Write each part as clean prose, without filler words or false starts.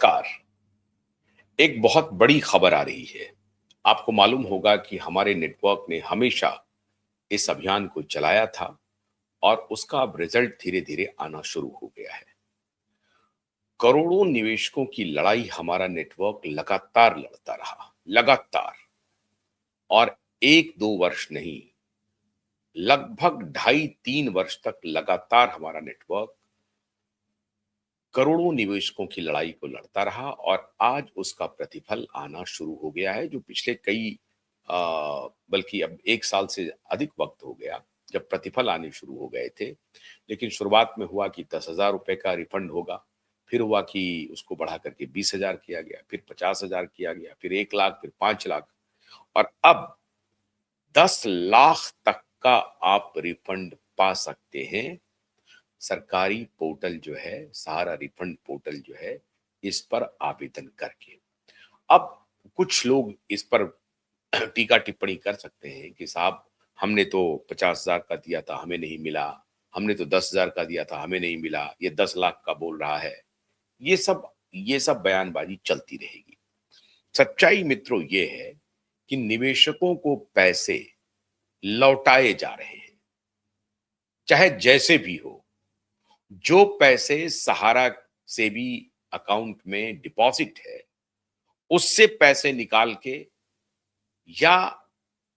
नमस्कार। एक बहुत बड़ी खबर आ रही है। आपको मालूम होगा कि हमारे नेटवर्क ने हमेशा इस अभियान को चलाया था और उसका अब रिजल्ट धीरे-धीरे आना शुरू हो गया है। करोड़ों निवेशकों की लड़ाई हमारा नेटवर्क लगातार लड़ता रहा, लगातार। और 1-2 वर्ष नहीं, लगभग ढाई 3 वर्ष तक लगातार हमारा नेटवर्क करोड़ों निवेशकों की लड़ाई को लड़ता रहा और आज उसका प्रतिफल आना शुरू हो गया है, जो पिछले कई बल्कि अब 1 साल से अधिक वक्त हो गया जब प्रतिफल आने शुरू हो गए थे। लेकिन शुरुआत में हुआ कि 10,000 रुपए का रिफंड होगा, फिर हुआ कि उसको बढ़ा करके 20,000 किया गया, फिर 50,000 किया गया, फिर 1 लाख, फिर 5 लाख और अब 10 लाख तक का आप रिफंड पा सकते हैं। सरकारी पोर्टल जो है, सहारा रिफंड पोर्टल जो है, इस पर आवेदन करके। अब कुछ लोग इस पर टीका टिप्पणी कर सकते हैं कि साहब हमने तो 50,000 का दिया था, हमें नहीं मिला। हमने तो 10,000 का दिया था, हमें नहीं मिला। ये 10 लाख का बोल रहा है। ये सब बयानबाजी चलती रहेगी। सच्चाई मित्रों ये है कि निवेशकों को पैसे लौटाए जा रहे हैं, चाहे जैसे भी हो। जो पैसे सहारा सेवी अकाउंट में डिपॉजिट है, उससे पैसे निकाल के या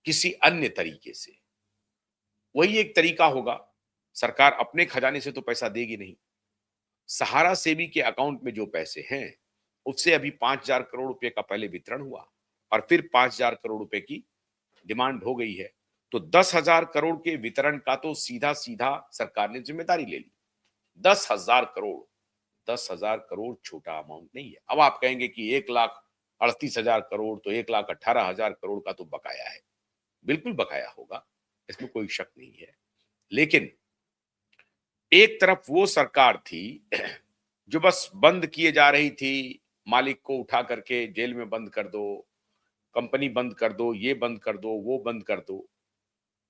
किसी अन्य तरीके से, वही एक तरीका होगा। सरकार अपने खजाने से तो पैसा देगी नहीं। सहारा सेवी के अकाउंट में जो पैसे हैं, उससे अभी 5,000 करोड़ रुपए का पहले वितरण हुआ और फिर 5,000 करोड़ रुपए की डिमांड हो गई है। तो 10,000 करोड़ के वितरण का तो सीधा-सीधा सरकार ने जिम्मेदारी ले ली। 10,000 करोड़ 10,000 करोड़ छोटा अमाउंट नहीं है। अब आप कहेंगे कि 1,38,000 करोड़ तो 1,18,000 करोड़ का तो बकाया है। बिल्कुल बकाया होगा, इसमें कोई शक नहीं है। लेकिन एक तरफ वो सरकार थी जो बस बंद किए जा रही थी, मालिक को उठा करके जेल में बंद कर दो, कंपनी बंद कर दो, ये बंद कर दो, वो बंद कर दो।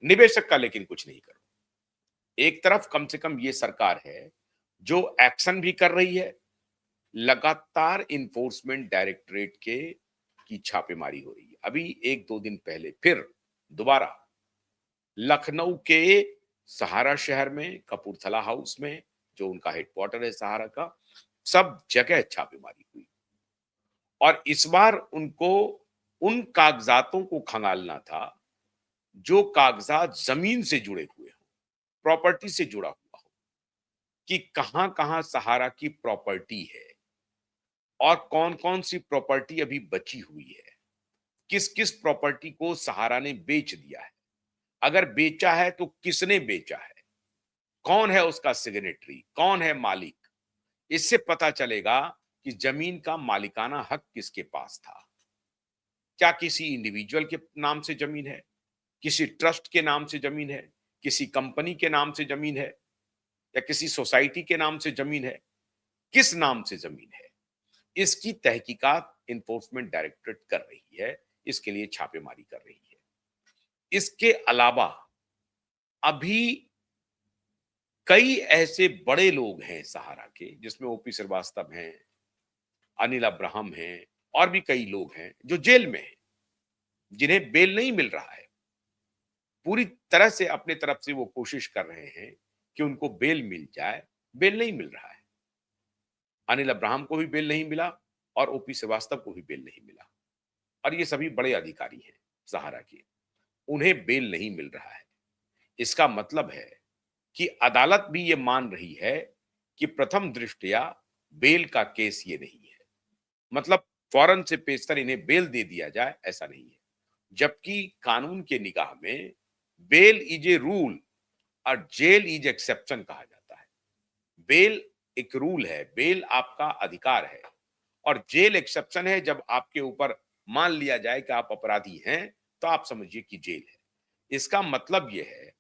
निवेशक का लेकिन कुछ नहीं करो। एक तरफ कम से कम ये सरकार है जो एक्शन भी कर रही है, लगातार इन्फोर्समेंट डायरेक्टरेट के की छापेमारी हो रही है। अभी 1-2 दिन पहले फिर दोबारा लखनऊ के सहारा शहर में, कपूरथला हाउस में, जो उनका हेडक्वार्टर है सहारा का, सब जगह छापेमारी हुई और इस बार उनको उन कागजातों को खंगालना था, जो कागजात जमीन से जुड़े हुए हों, प्रॉपर्टी से जुड़ा हुआ हो, कि कहां-कहां सहारा की प्रॉपर्टी है और कौन-कौन सी प्रॉपर्टी अभी बची हुई है। किस-किस प्रॉपर्टी को सहारा ने बेच दिया है। अगर बेचा है तो किसने बेचा है? कौन है उसका सिग्नेटरी? कौन है मालिक? इससे पता चलेगा कि जमीन का मालिकाना हक किसके पास था। क्या किसी इंडिविजुअल के नाम से जमीन है? किसी ट्रस्ट के नाम से जमीन है? किसी कंपनी के नाम से जमीन है? या किसी सोसाइटी के नाम से जमीन है? किस नाम से जमीन है? इसकी तहकीकात एनफोर्समेंट डायरेक्टरेट कर रही है। इसके लिए छापेमारी कर रही है। इसके अलावा अभी कई ऐसे बड़े लोग हैं सहारा के, जिसमें ओपी श्रीवास्तव हैं, अनिल अब्राहम हैं और भी कई लोग हैं जो जेल में हैं, जिन्हें बेल नहीं मिल रहा है। पूरी तरह से अपने तरफ से वो कोशिश कर रहे हैं कि उनको बेल मिल जाए, बेल नहीं मिल रहा है। अनिल अब्राहम को भी बेल नहीं मिला और ओपी श्रीवास्तव को भी बेल नहीं मिला और ये सभी बड़े अधिकारी हैं सहारा के। उन्हें बेल नहीं मिल रहा है। इसका मतलब है कि अदालत भी ये मान रही है कि प्रथम दृष्टया बेल का केस ये नहीं है। मतलब फौरन से पेशतर इन्हें बेल दे दिया जाए, ऐसा नहीं है। जबकि कानून के निगाह में बेल इज ए रूल और जेल इज एक्सेप्शन कहा जाता है। बेल एक रूल है, बेल आपका अधिकार है और जेल एक्सेप्शन है। जब आपके ऊपर मान लिया जाए कि आप अपराधी हैं, तो आप समझिए कि जेल है। इसका मतलब यह है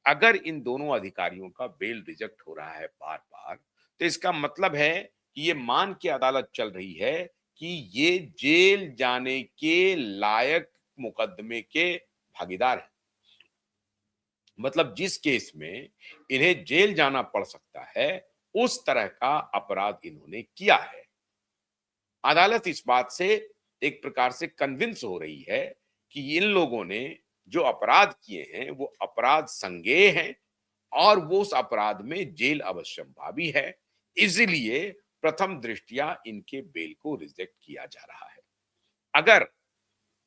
अगर इन दोनों अधिकारियों का बेल रिजेक्ट हो रहा है बार-बार, तो इसका मतलब है कि ये मान के अदालत चल रही है कि ये जेल जाने के लायक मुकदमे के भागीदार हैं। मतलब जिस केस में इन्हें जेल जाना पड़ सकता है, उस तरह का अपराध इन्होंने किया है। अदालत इस बात से एक प्रकार से कन्विंस हो रही है कि इन लोगों ने जो अपराध किए हैं वो अपराध संज्ञेय हैं और वो उस अपराध में जेल अवश्यंभावी है। इसलिए प्रथम दृष्टया इनके बेल को रिजेक्ट किया जा रहा है। अगर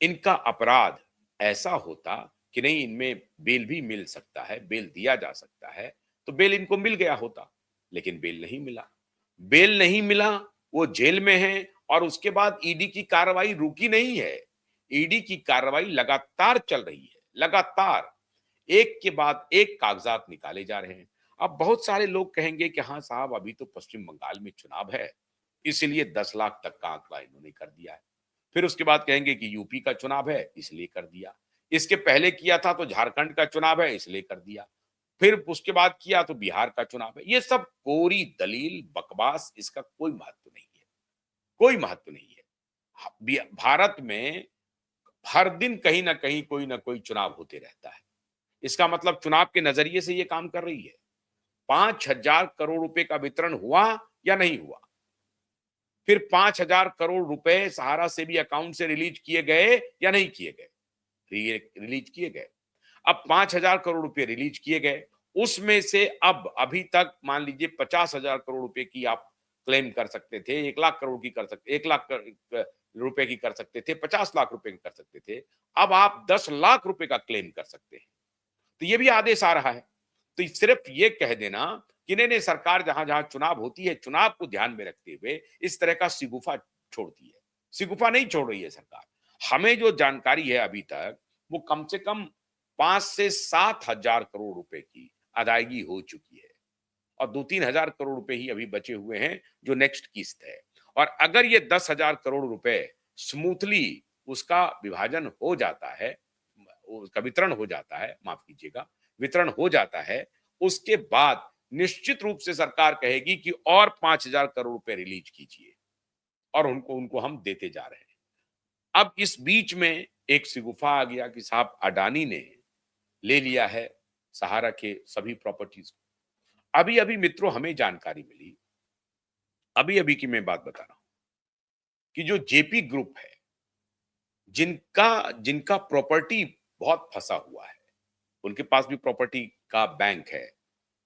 इनका अपराध ऐसा होता कि नहीं, इनमें बेल भी मिल सकता है, बेल दिया जा सकता है, तो बेल इनको मिल गया होता, लेकिन बेल नहीं मिला। बेल नहीं मिला, वो जेल में हैं और उसके बाद ईडी की कार्रवाई रुकी नहीं है। ईडी की कार्रवाई लगातार चल रही है, लगातार एक के बाद एक कागजात निकाले जा रहे हैं। अब बहुत सारे लोग कहेंगे कि हाँ साहब, अभी तो पश्चिम बंगाल में चुनाव है, इसलिए 10 लाख तक का आंकड़ा इन्होंने कर दिया है। फिर उसके बाद कहेंगे कि यूपी का चुनाव है इसलिए कर दिया। इसके पहले किया था तो झारखंड का चुनाव है इसलिए कर दिया। फिर उसके बाद किया तो बिहार का चुनाव है। ये सब कोरी दलील, बकवास, इसका कोई महत्व नहीं है। कोई महत्व नहीं है। भारत में हर दिन कहीं न कहीं कोई न कोई चुनाव होते रहता है। इसका मतलब चुनाव के नजरिए से ये काम कर रही है। 5,000 करोड़ रुपए का वितरण हुआ या नहीं हुआ? फिर 5,000 करोड़ रुपए सहारा सेवी अकाउंट से रिलीज किए गए या नहीं किए गए? रिलीज किए गए। अब 5,000 करोड़ रुपए रिलीज किए गए, उसमें से अब अभी तक मान लीजिए 50,000 करोड़ रुपए की आप क्लेम कर सकते थे, 1 लाख करोड़ की कर सकते, 1 लाख रुपए की कर सकते थे, 50 लाख रुपए की कर सकते थे। अब आप 10 लाख रुपए का क्लेम कर सकते हैं। तो ये भी आदेश आ रहा है। तो सिर्फ ये कह देना कि नहीं नहीं, सरकार जहां जहां चुनाव होती है, चुनाव को ध्यान में रखते हुए इस तरह का शिगुफा छोड़ती है। शिगुफा नहीं छोड़ रही है सरकार। हमें जो जानकारी है अभी तक, वो कम से कम 5 से 7,000 करोड़ रुपए की अदायगी हो चुकी है और 2-3 हजार करोड़ रुपए ही अभी बचे हुए हैं जो नेक्स्ट किस्त है। और अगर ये 10,000 करोड़ रुपए स्मूथली उसका विभाजन हो जाता है, उसका वितरण हो जाता है, माफ कीजिएगा, वितरण हो जाता है, उसके बाद निश्चित रूप से सरकार कहेगी कि और 5,000 करोड़ रुपए रिलीज कीजिए और उनको उनको हम देते जा रहे हैं। अब इस बीच में एक सिगुफा आ गया कि साहब अडानी ने ले लिया है सहारा के सभी प्रॉपर्टीज को। अभी अभी मित्रों हमें जानकारी मिली, अभी अभी की मैं बात बता रहा हूं, कि जो जेपी ग्रुप है, जिनका जिनका प्रॉपर्टी बहुत फंसा हुआ है, उनके पास भी प्रॉपर्टी का बैंक है,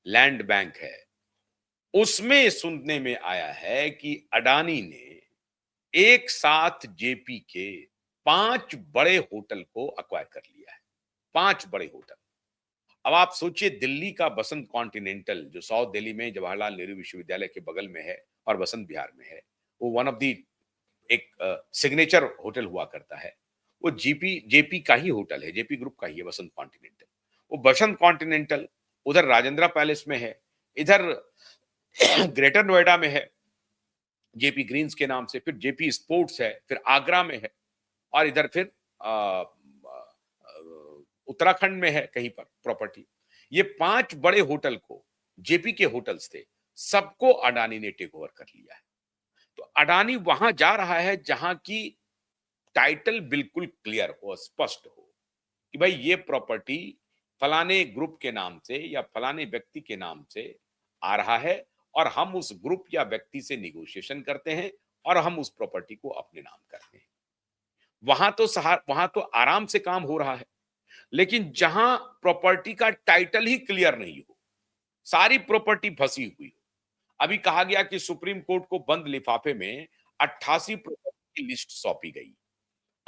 लैंड बैंक है, उसमें सुनने में आया है कि अडानी ने एक साथ जेपी के 5 बड़े होटल को अक्वायर कर लिया है। 5 बड़े होटल। अब आप सोचिए, दिल्ली का बसंत कॉन्टिनेंटल जो साउथ दिल्ली में जवाहरलाल नेहरू विश्वविद्यालय के बगल में है और बसंत विहार में है, वो वन ऑफ दी एक सिग्नेचर होटल हुआ करता है। वो जेपी का ही होटल है, जेपी ग्रुप का ही है बसंत कॉन्टिनेंटल। वो बसंत कॉन्टिनेंटल उधर राजेंद्रा पैलेस में है, इधर ग्रेटर नोएडा में है जेपी ग्रीन्स के नाम से, फिर जेपी स्पोर्ट्स है, फिर आगरा में है और इधर फिर उत्तराखंड में है कहीं पर प्रॉपर्टी। ये 5 बड़े होटल को, जेपी के होटल्स थे, सबको अडानी ने टेक ओवर कर लिया है। तो अडानी वहां जा रहा है जहां की टाइटल बिल्कुल क्लियर हो, स्पष्ट हो कि भाई ये प्रॉपर्टी फलाने ग्रुप के नाम से या फलाने व्यक्ति के नाम से आ रहा है और हम उस ग्रुप या व्यक्ति से निगोशिएशन करते हैं और हम उस प्रॉपर्टी को अपने नाम करते हैं। वहां तो आराम से काम हो रहा है। लेकिन जहां प्रॉपर्टी का टाइटल ही क्लियर नहीं हो, सारी प्रॉपर्टी फंसी हुई हो, अभी कहा गया कि सुप्रीम कोर्ट को बंद लिफाफे में 88 प्रॉपर्टी की लिस्ट सौंपी गई।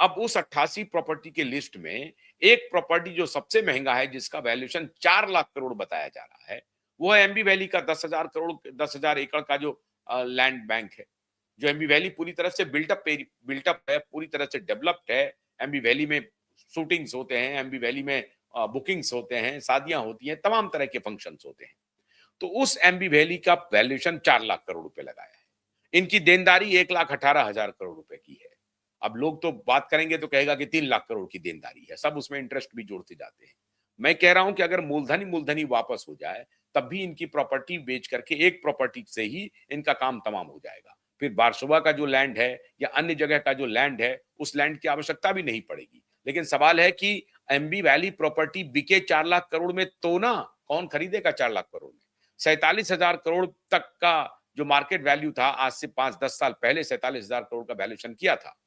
अब उस 88 प्रॉपर्टी के लिस्ट में एक प्रॉपर्टी जो सबसे महंगा है, जिसका वैल्यूएशन 4 लाख करोड़ बताया जा रहा है, वो है एमबी वैली का 10,000 करोड़, 10,000 एकड़ का जो लैंड बैंक है। जो एमबी वैली पूरी तरह से बिल्टअप है, पूरी तरह से डेवलप्ड है। एमबी वैली में शूटिंग्स होते हैं, एमबी वैली में बुकिंग्स होते हैं, शादियां होती हैं, तमाम तरह के फंक्शंस होते हैं। तो उस एमबी वैली का वैल्यूएशन 4 लाख करोड़ रुपए लगाया है। इनकी देनदारी 1,18,000 करोड़ रुपए की है। अब लोग तो बात करेंगे तो कहेगा कि 3 लाख करोड़ की देनदारी है, सब उसमें इंटरेस्ट भी जोड़ते जाते हैं। मैं कह रहा हूं कि अगर मूलधनी वापस हो जाए, तब भी इनकी प्रॉपर्टी बेच करके एक प्रॉपर्टी से ही इनका काम तमाम हो जाएगा। फिर बारसोवा का जो लैंड है या अन्य जगह का जो लैंड है, उस लैंड की आवश्यकता भी नहीं पड़ेगी। लेकिन सवाल है कि एमबी वैली प्रॉपर्टी बिके 4 लाख करोड़ में तो ना, कौन खरीदेगा 4 लाख करोड़ में? 47,000 करोड़ तक का जो मार्केट वैल्यू था आज से 5-10 साल पहले 47,000 करोड़ का वैल्यूएशन किया था।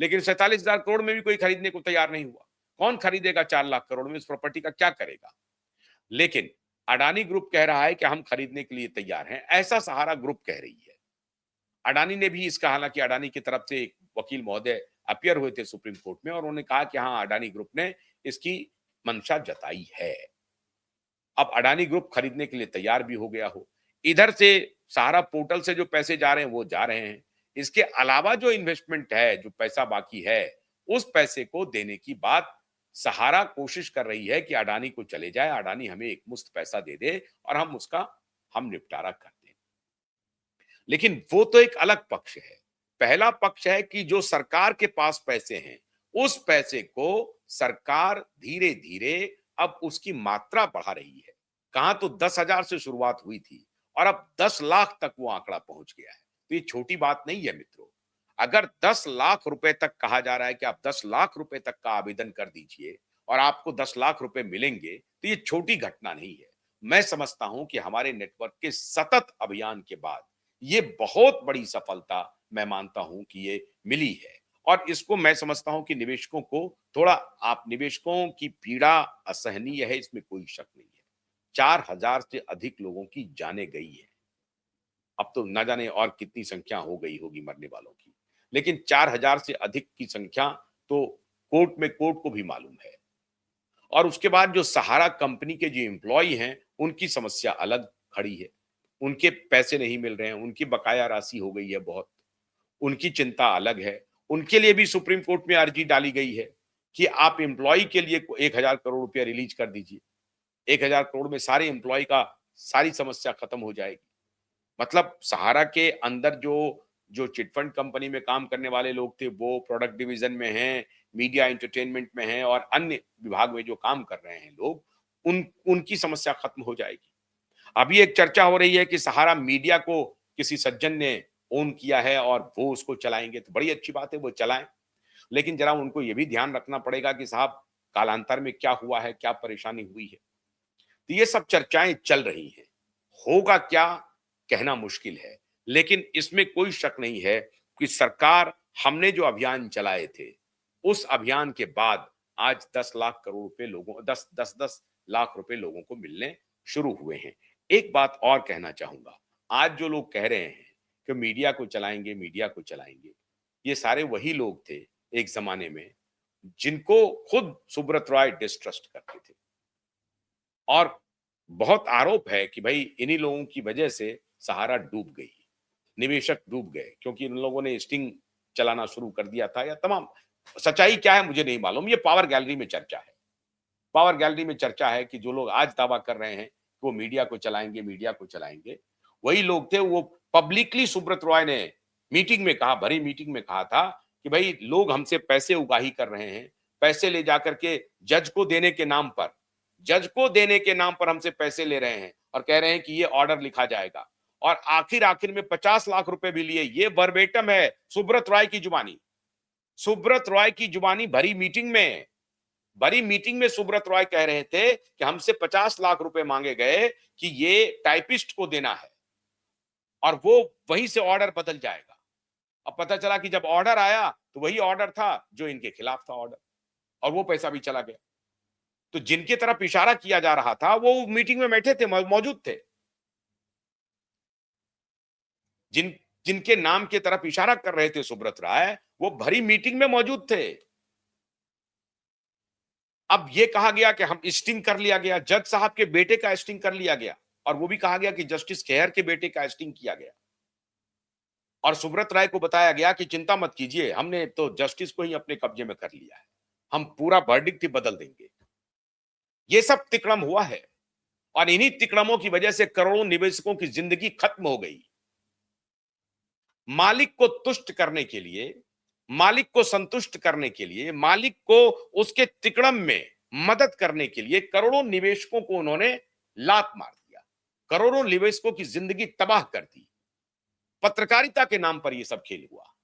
लेकिन 47,000 करोड़ में भी कोई खरीदने को तैयार नहीं हुआ। कौन खरीदेगा 4 लाख करोड़ में? इस प्रॉपर्टी का क्या करेगा? लेकिन अडानी ग्रुप कह रहा है कि हम खरीदने के लिए तैयार हैं, ऐसा सहारा ग्रुप कह रही है। अडानी ने भी इसका, हालांकि अडानी की तरफ से एक वकील महोदय अपीयर हुए थे सुप्रीम कोर्ट में और उन्होंने कहा कि हाँ, अडानी ग्रुप ने इसकी मंशा जताई है। अब अडानी ग्रुप खरीदने के लिए तैयार भी हो गया हो। इधर से सहारा पोर्टल से जो पैसे जा रहे हैं वो जा रहे हैं। इसके अलावा जो इन्वेस्टमेंट है, जो पैसा बाकी है, उस पैसे को देने की बात सहारा कोशिश कर रही है कि अडानी को चले जाए, अडानी हमें एक मुश्त पैसा दे दे और हम निपटारा कर दें। लेकिन वो तो एक अलग पक्ष है। पहला पक्ष है कि जो सरकार के पास पैसे हैं, उस पैसे को सरकार धीरे-धीरे अब उसकी मात्रा बढ़ा रही है। कहाँ तो 10,000 से शुरुआत हुई थी और अब 10 लाख तक वो आंकड़ा पहुंच गया है। तो ये छोटी बात नहीं है मित्रों। अगर 10 लाख रुपए तक कहा जा रहा है कि आप 10 लाख रुपए तक का आवेदन कर दीजिए और आपको 10 लाख रुपए मिलेंगे, तो ये छोटी घटना नहीं है। मैं समझता हूं कि हमारे नेटवर्क के सतत अभियान के बाद ये बहुत बड़ी सफलता मैं मानता हूं कि ये मिली है और इसको मैं समझता हूं कि निवेशकों को थोड़ा, आप निवेशकों की पीड़ा असहनीय है, इसमें कोई शक नहीं है। 4,000 से अधिक लोगों की जाने गई है। अब तो न जाने और कितनी संख्या हो गई होगी मरने वालों की, लेकिन 4,000 से अधिक की संख्या तो कोर्ट को भी मालूम है। और उसके बाद जो सहारा कंपनी के जो एम्प्लॉई हैं, उनकी समस्या अलग खड़ी है। उनके पैसे नहीं मिल रहे हैं, उनकी बकाया राशि हो गई है बहुत, उनकी चिंता अलग है। उनके लिए भी सुप्रीम कोर्ट में अर्जी डाली गई है कि आप एम्प्लॉई के लिए 1,000 करोड़ रुपया रिलीज कर दीजिए। 1,000 करोड़ में सारे एम्प्लॉई का सारी समस्या खत्म हो जाएगी। मतलब सहारा के अंदर जो जो चिटफंड कंपनी में काम करने वाले लोग थे, वो प्रोडक्ट डिवीजन में हैं, मीडिया एंटरटेनमेंट में हैं और अन्य विभाग में जो काम कर रहे हैं लोग, उनकी समस्या खत्म हो जाएगी। अभी एक चर्चा हो रही है कि सहारा मीडिया को किसी सज्जन ने ओन किया है और वो उसको चलाएंगे, तो बड़ी अच्छी बात है, वो चलाएं। लेकिन जरा उनको ये भी ध्यान रखना पड़ेगा कि साहब कालांतर में क्या हुआ है, क्या परेशानी हुई है। तो ये सब चर्चाएं चल रही हैं। होगा क्या, कहना मुश्किल है, लेकिन इसमें कोई शक नहीं है कि सरकार, हमने जो अभियान चलाए थे, उस अभियान के बाद आज 10 लाख करोड़ रुपए लोगों 10 लाख रुपए लोगों को मिलने शुरू हुए हैं। एक बात और कहना चाहूंगा, आज जो लोग कह रहे हैं कि मीडिया को चलाएंगे, मीडिया को चलाएंगे, ये सारे वही लोग थे एक जमाने में जिनको खुद सुब्रत रॉय डिस्ट्रस्ट करते थे और बहुत आरोप है कि भाई इन्हीं लोगों की वजह से सहारा डूब गई, निवेशक डूब गए, क्योंकि इन लोगों ने स्टिंग चलाना शुरू कर दिया था। या तमाम सच्चाई क्या है मुझे नहीं मालूम, ये पावर गैलरी में चर्चा है। पावर गैलरी में चर्चा है कि जो लोग आज दावा कर रहे हैं कि वो मीडिया को चलाएंगे, मीडिया को चलाएंगे, वही लोग थे। वो पब्लिकली सुब्रत रॉय ने मीटिंग में कहा, भरी मीटिंग में कहा था कि भाई लोग हमसे पैसे उगाही कर रहे हैं, पैसे ले जाकर के जज को देने के नाम पर, जज को देने के नाम पर हमसे पैसे ले रहे हैं और कह रहे हैं कि ये ऑर्डर लिखा जाएगा और आखिर में 50 लाख रुपए भी लिए। ये वर्बेटम है सुब्रत रॉय की जुबानी, सुब्रत रॉय की जुबानी। भरी मीटिंग में सुब्रत रॉय कह रहे थे कि हमसे 50 लाख रुपए मांगे गए कि ये टाइपिस्ट को देना है और वो वहीं से ऑर्डर बदल जाएगा। अब पता चला कि जब ऑर्डर आया तो वही ऑर्डर था जो इनके खिलाफ था ऑर्डर, और वो पैसा भी चला गया। तो जिनकी तरफ इशारा किया जा रहा था वो मीटिंग में बैठे थे, मौजूद थे। जिनके नाम की तरफ इशारा कर रहे थे सुब्रत राय, वो भरी मीटिंग में मौजूद थे। अब ये कहा गया कि हम स्टिंग कर लिया गया, जज साहब के बेटे का स्टिंग कर लिया गया और वो भी कहा गया कि जस्टिस खेहर के बेटे का स्टिंग किया गया और सुब्रत राय को बताया गया कि चिंता मत कीजिए, हमने तो जस्टिस को ही अपने कब्जे में कर लिया है, हम पूरा वर्डिक्ट ही बदल देंगे। ये सब तिकड़म हुआ है और इन्हीं तिकड़मों की वजह से करोड़ों निवेशकों की जिंदगी खत्म हो गई। मालिक को तुष्ट करने के लिए, मालिक को संतुष्ट करने के लिए, मालिक को उसके तिकड़म में मदद करने के लिए करोड़ों निवेशकों को उन्होंने लात मार दिया, करोड़ों निवेशकों की जिंदगी तबाह कर दी। पत्रकारिता के नाम पर यह सब खेल हुआ।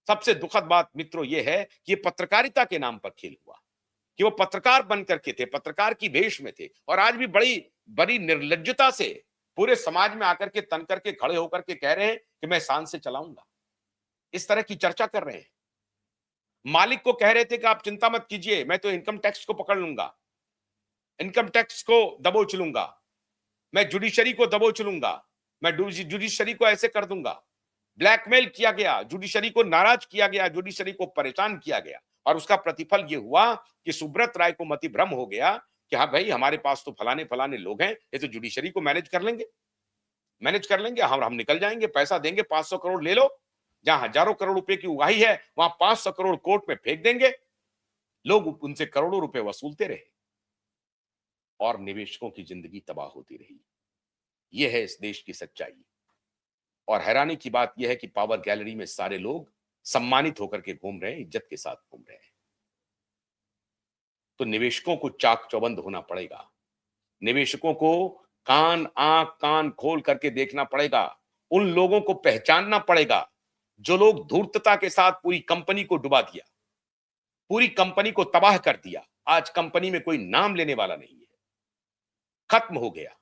सबसे दुखद बात मित्रों यह है कि पत्रकारिता के नाम पर खेल हुआ, कि वो पत्रकार बन करके थे, पत्रकार की भेष में थे और आज भी बड़ी बड़ी निर्लज्जता से पूरे समाज में आकर के तन करके खड़े होकर के कह रहे हैं कि मैं शान से चलाऊंगा। इस तरह की चर्चा कर रहे हैं। मालिक को कह रहे थे कि आप चिंता मत कीजिए, मैं तो इनकम टैक्स को पकड़ लूंगा, इनकम टैक्स को दबोच लूंगा, मैं जुडिशरी को दबोच लूंगा, मैं जुडिशरी को ऐसे कर दूंगा। ब्लैकमेल किया गया, जुडिशरी को नाराज किया गया, जुडिशरी को परेशान किया गया और उसका प्रतिफल यह हुआ कि सुब्रत राय को मति भ्रम हो गया कि हाँ भाई, हमारे पास तो फलाने फलाने लोग हैं, ये तो जुडिशरी को मैनेज कर लेंगे, हम निकल जाएंगे, पैसा देंगे, 500 करोड़ ले लो। जहां हजारों करोड़ रुपए की उगाही है, वहां 500 करोड़ कोर्ट में फेंक देंगे। लोग उनसे करोड़ों रुपए वसूलते रहे और निवेशकों की जिंदगी तबाह होती रही। यह है इस देश की सच्चाई। और हैरानी की बात यह है कि पावर गैलरी में सारे लोग सम्मानित होकर के घूम रहे हैं, इज्जत के साथ घूम रहे हैं। तो निवेशकों को चाक चौबंद होना पड़ेगा। निवेशकों को आंख कान खोल करके देखना पड़ेगा। उन लोगों को पहचानना पड़ेगा जो लोग धूर्तता के साथ पूरी कंपनी को डुबा दिया, पूरी कंपनी को तबाह कर दिया। आज कंपनी में कोई नाम लेने वाला नहीं है, खत्म हो गया।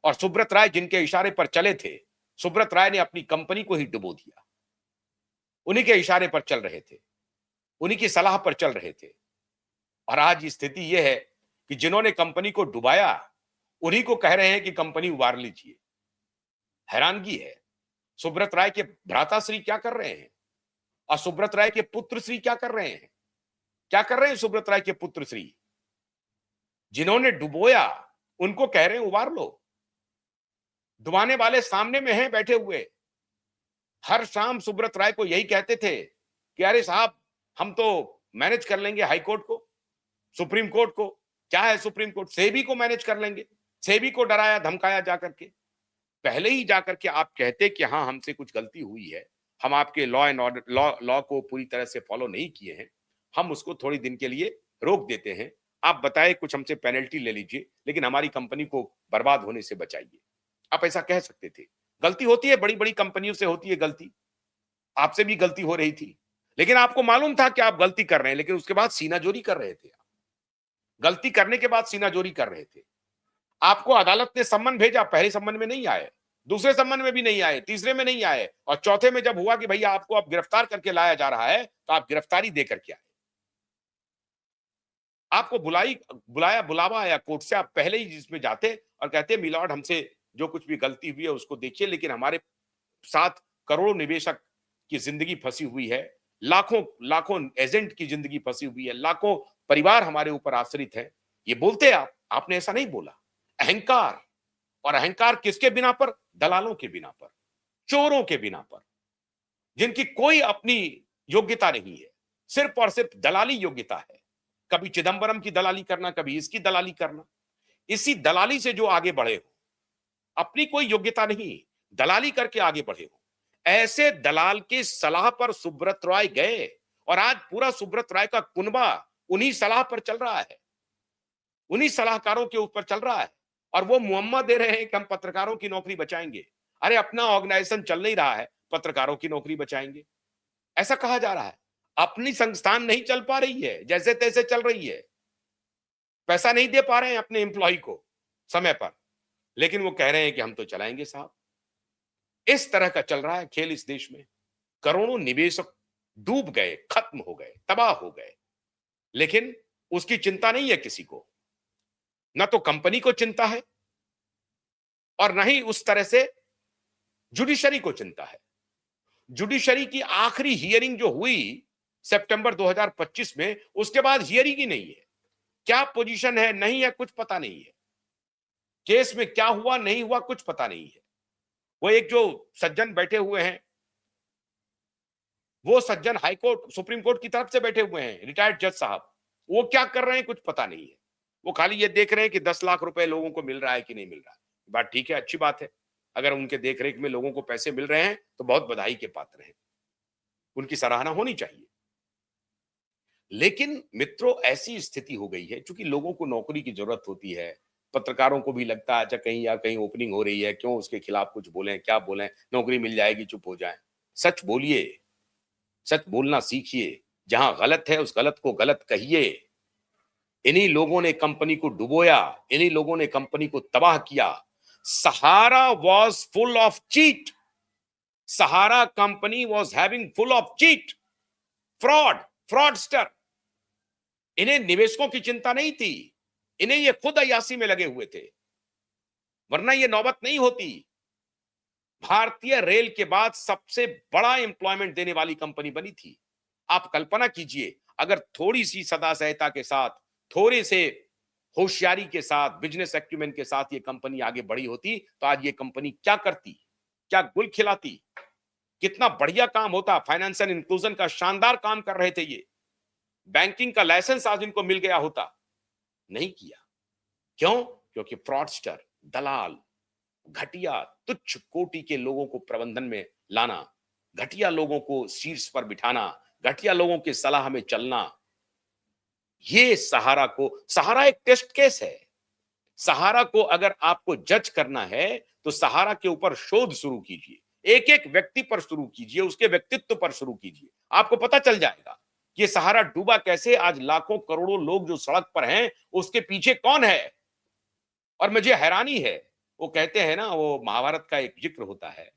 और सुब्रत राय जिनके इशारे पर चले थे, सुब्रत राय ने अपनी कंपनी को ही डुबो दिया। उन्हीं के इशारे पर चल रहे थे, उन्हीं की सलाह पर चल रहे थे। और आज स्थिति यह है कि जिन्होंने कंपनी को डुबाया, उन्हीं को कह रहे हैं कि कंपनी उबार लीजिए। हैरानगी है। सुब्रत राय के भ्राताश्री क्या कर रहे हैं और सुब्रत राय के पुत्र श्री क्या कर रहे हैं? क्या कर रहे हैं सुब्रत राय के पुत्र श्री? जिन्होंने डुबोया उनको कह रहे हैं उबार लो। डुबाने वाले सामने में हैं बैठे हुए। हर शाम सुब्रत राय को यही कहते थे कि अरे साहब, हम तो मैनेज कर लेंगे हाई कोर्ट को, सुप्रीम कोर्ट को। क्या है सुप्रीम कोर्ट? सेबी को मैनेज कर लेंगे। सेबी को डराया धमकाया जाकर के। पहले ही जाकर के आप कहते कि हाँ, हमसे कुछ गलती हुई है, हम आपके लॉ एंड ऑर्डर लॉ को पूरी तरह से फॉलो नहीं किए हैं, हम उसको थोड़ी दिन के लिए रोक देते हैं, आप बताए कुछ हमसे पेनल्टी ले लीजिए, लेकिन हमारी कंपनी को बर्बाद होने से बचाइए। आप ऐसा कह सकते थे। गलती होती है, बड़ी बड़ी कंपनियों से होती है गलती, आपसे भी गलती हो रही थी, लेकिन आपको मालूम था कि आप गलती कर रहे हैं, लेकिन उसके बाद सीनाजोरी कर रहे थे। गलती करने के बाद सीनाजोरी कर रहे थे। आपको अदालत ने सम्मन भेजा, पहले सम्मन में नहीं आए, दूसरे सम्मन में भी नहीं आए, तीसरे में नहीं आए, और चौथे में जब हुआ कि भैया आपको अब गिरफ्तार करके लाया जा रहा है, तो आप गिरफ्तारी देकर के आए। आपको बुलाया, बुलावा आया कोर्ट से, आप पहले ही जिसमें जाते और कहते मिलॉर्ड, हमसे जो कुछ भी गलती हुई है उसको देखिए, लेकिन हमारे साथ करोड़ों निवेशक की जिंदगी फंसी हुई है, लाखों लाखों एजेंट की जिंदगी फंसी हुई है, लाखों परिवार हमारे ऊपर आश्रित है। ये बोलते आपने ऐसा नहीं बोला। अहंकार, और अहंकार किसके बिना पर? दलालों के बिना पर, चोरों के बिना पर, जिनकी कोई अपनी योग्यता नहीं है, सिर्फ और सिर्फ दलाली योग्यता है। कभी चिदंबरम की दलाली करना, कभी इसकी दलाली करना। इसी दलाली से जो आगे बढ़े हो, अपनी कोई योग्यता नहीं, दलाली करके आगे बढ़े हो, ऐसे दलाल की सलाह पर सुब्रत राय गए और आज पूरा सुब्रत राय का कुनबा उन्हीं सलाह पर चल रहा है, उन्हीं सलाहकारों के ऊपर चल रहा है। और वो मुहम्मा दे रहे हैं कि हम पत्रकारों की नौकरी बचाएंगे। अरे अपना ऑर्गेनाइजेशन चल नहीं रहा है, पत्रकारों की नौकरी बचाएंगे, ऐसा कहा जा रहा है। अपनी संस्थान नहीं चल पा रही है, जैसे तैसे चल रही है, पैसा नहीं दे पा रहे हैं अपने एम्प्लॉय को समय पर, लेकिन वो कह रहे हैं कि हम तो चलाएंगे साहब। इस तरह का चल रहा है खेल इस देश में। करोड़ों निवेशक डूब गए, खत्म हो गए, तबाह हो गए, लेकिन उसकी चिंता नहीं है किसी को। ना तो कंपनी को चिंता है और ना ही उस तरह से जुडिशरी को चिंता है। जुडिशरी की आखिरी हियरिंग जो हुई सितंबर 2025 में, उसके बाद हियरिंग ही नहीं है। क्या पोजीशन है, नहीं है, कुछ पता नहीं है। केस में क्या हुआ नहीं हुआ कुछ पता नहीं है। वो एक जो सज्जन बैठे हुए हैं, वो सज्जन हाई कोर्ट सुप्रीम कोर्ट की तरफ से बैठे हुए हैं, रिटायर्ड जज साहब, वो क्या कर रहे हैं कुछ पता नहीं है। वो खाली ये देख रहे हैं कि 10 लाख रुपए लोगों को मिल रहा है कि नहीं मिल रहा है। बात ठीक है, अच्छी बात है। अगर उनके देखरेख में लोगों को पैसे मिल रहे हैं तो बहुत बधाई के पात्र हैं, उनकी सराहना होनी चाहिए। लेकिन मित्रों, ऐसी स्थिति हो गई है, क्योंकि लोगों को नौकरी की जरूरत होती है, पत्रकारों को भी लगता है अच्छा कहीं या कहीं ओपनिंग हो रही है, क्यों उसके खिलाफ कुछ बोलें, क्या बोलें, नौकरी मिल जाएगी, चुप हो जाएं। सच बोलिए, सच बोलना सीखिए। जहां गलत है उस गलत को गलत कहिए। इन्हीं लोगों ने कंपनी को डुबोया, इन्हीं लोगों ने कंपनी को तबाह किया। Sahara was full of cheat, Sahara company was having full of cheat, fraud, fraudster. इन्हें निवेशकों की चिंता नहीं थी, इन्हें ये खुद अय्यासी में लगे हुए थे, वरना ये नौबत नहीं होती। भारतीय रेल के बाद सबसे बड़ा एम्प्लॉयमेंट देने वाली कंपनी बनी थी। आप कल्पना कीजिए, अगर थोड़ी सी सदा सहता के साथ, थोड़े से होशियारी के साथ, बिजनेस एक्यूमेन के साथ ये कंपनी आगे बढ़ी होती, तो आज ये कंपनी क्या करती, क्या गुल खिलाती, कितना बढ़िया काम होता। फाइनेंशियल इंक्लूजन का शानदार काम कर रहे थे ये, बैंकिंग का लाइसेंस आज इनको मिल गया होता, नहीं किया। क्यों? क्योंकि फ्रॉडस्टर, दलाल, घटिया तुच्छ कोटि के लोगों को प्रबंधन में लाना, घटिया लोगों को शीर्ष पर बिठाना, घटिया लोगों की सलाह में चलना, ये सहारा एक टेस्ट केस है। सहारा को अगर आपको जज करना है तो सहारा के ऊपर शोध शुरू कीजिए, एक एक व्यक्ति पर शुरू कीजिए, उसके व्यक्तित्व पर शुरू कीजिए, आपको पता चल जाएगा कि ये सहारा डूबा कैसे, आज लाखों करोड़ों लोग जो सड़क पर हैं उसके पीछे कौन है। और मुझे हैरानी है, वो कहते हैं ना, वो महाभारत का एक जिक्र होता है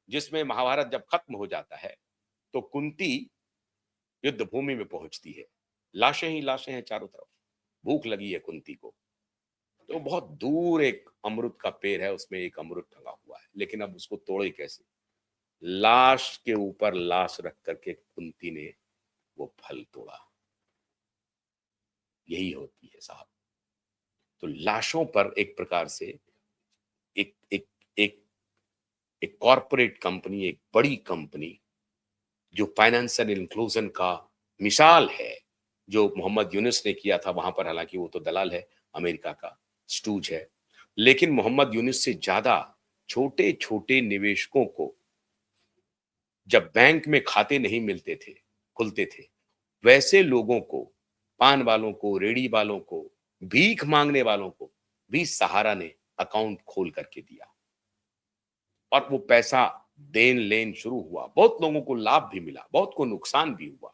जिसमें महाभारत जब खत्म हो जाता है तो कुंती युद्ध भूमि में पहुंचती है, लाशें ही लाशें हैं चारों तरफ, भूख लगी है कुंती को। तो बहुत दूर एक अमरूद का पेड़ है, उसमें एक अमरूद टंगा हुआ है, लेकिन अब उसको तोड़े कैसे। लाश के ऊपर लाश रख करके कुंती ने वो फल तोड़ा। यही होती है साहब। तो लाशों पर एक प्रकार से एक एक एक एक कॉरपोरेट कंपनी, एक बड़ी कंपनी जो फाइनेंशियल इंक्लूजन का मिसाल है, जो मोहम्मद यूनुस ने किया था वहां पर, हालांकि वो तो दलाल है, अमेरिका का स्टूज है, लेकिन मोहम्मद यूनुस से ज्यादा छोटे छोटे निवेशकों को जब बैंक में खाते नहीं मिलते थे, खुलते थे, वैसे लोगों को, पान वालों को, रेड़ी वालों को, भीख मांगने वालों को भी सहारा ने अकाउंट खोल करके दिया और वो पैसा देन लेन शुरू हुआ। बहुत लोगों को लाभ भी मिला, बहुत को नुकसान भी हुआ।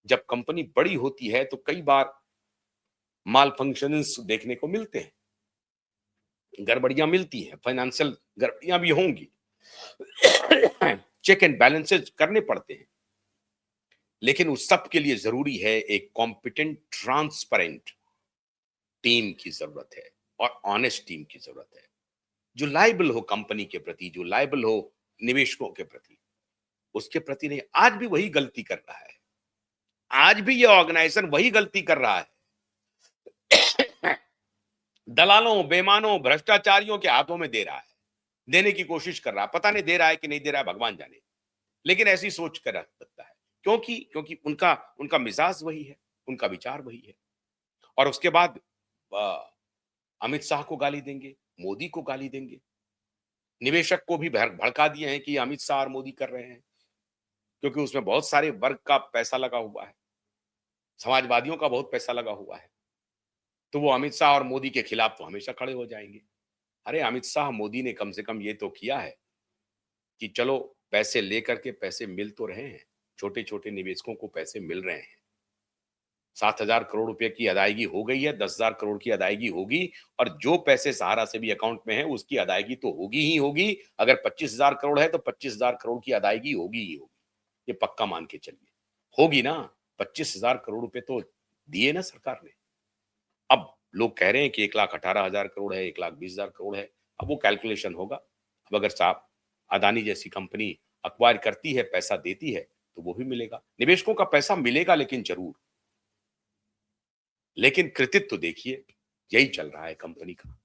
जब कंपनी बड़ी होती है तो कई बार माल फंक्शंस देखने को मिलते हैं, गड़बड़ियां मिलती हैं, फाइनेंशियल गड़बड़ियां भी होंगी, चेक एंड बैलेंसेस करने पड़ते हैं, लेकिन उस सब के लिए जरूरी है एक कॉम्पिटेंट, ट्रांसपेरेंट टीम की जरूरत है और ऑनेस्ट टीम की जरूरत है, जो लायबल हो कंपनी के प्रति, जो लायबल हो निवेशकों के प्रति। उसके प्रति नहीं, आज भी वही गलती कर रहा है, आज भी ये ऑर्गेनाइजेशन वही गलती कर रहा है। दलालों, बेईमानों, भ्रष्टाचारियों के हाथों में दे रहा है, देने की कोशिश कर रहा है, पता नहीं दे रहा है कि नहीं दे रहा है, भगवान जाने, लेकिन ऐसी सोच कर रख सकता है। क्योंकि क्योंकि उनका उनका मिजाज वही है, उनका विचार वही है। और उसके बाद अमित शाह को गाली देंगे, मोदी को गाली देंगे, निवेशक को भी भड़का दिए हैं कि अमित शाह और मोदी कर रहे हैं, क्योंकि उसमें बहुत सारे वर्ग का पैसा लगा हुआ है, समाजवादियों का बहुत पैसा लगा हुआ है, तो वो अमित शाह और मोदी के खिलाफ तो हमेशा खड़े हो जाएंगे। अरे अमित शाह, मोदी ने कम से कम ये तो किया है कि चलो पैसे लेकर के, पैसे मिल तो रहे हैं, छोटे छोटे निवेशकों को पैसे मिल रहे हैं, 7,000 करोड़ रुपए की अदायगी हो गई है, 10,000 करोड़ की अदायगी होगी, और जो पैसे सहारा से भी अकाउंट में है उसकी अदायगी तो होगी ही होगी। अगर 25,000 करोड़ है तो 25,000 करोड़ की अदायगी होगी ही होगी, ये पक्का मान के चलिए, होगी ना। 25,000 करोड़ रुपए तो दिए ना सरकार ने। अब लोग कह रहे हैं कि 1,18,000 करोड़ है, 1,20,000 करोड़ है, अब वो कैलकुलेशन होगा। अब अगर साहब अदानी जैसी कंपनी अक्वायर करती है, पैसा देती है, तो वो भी मिलेगा, निवेशकों का पैसा मिलेगा, लेकिन जरूर। लेकिन कृतित्व तो देखिए, यही चल रहा है कंपनी का।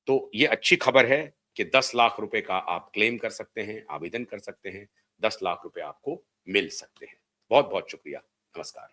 तो ये अच्छी खबर है कि 10 लाख रुपए का आप क्लेम कर सकते हैं, आवेदन कर सकते हैं, 10 लाख रुपए आपको मिल सकते हैं। बहुत बहुत शुक्रिया, नमस्कार।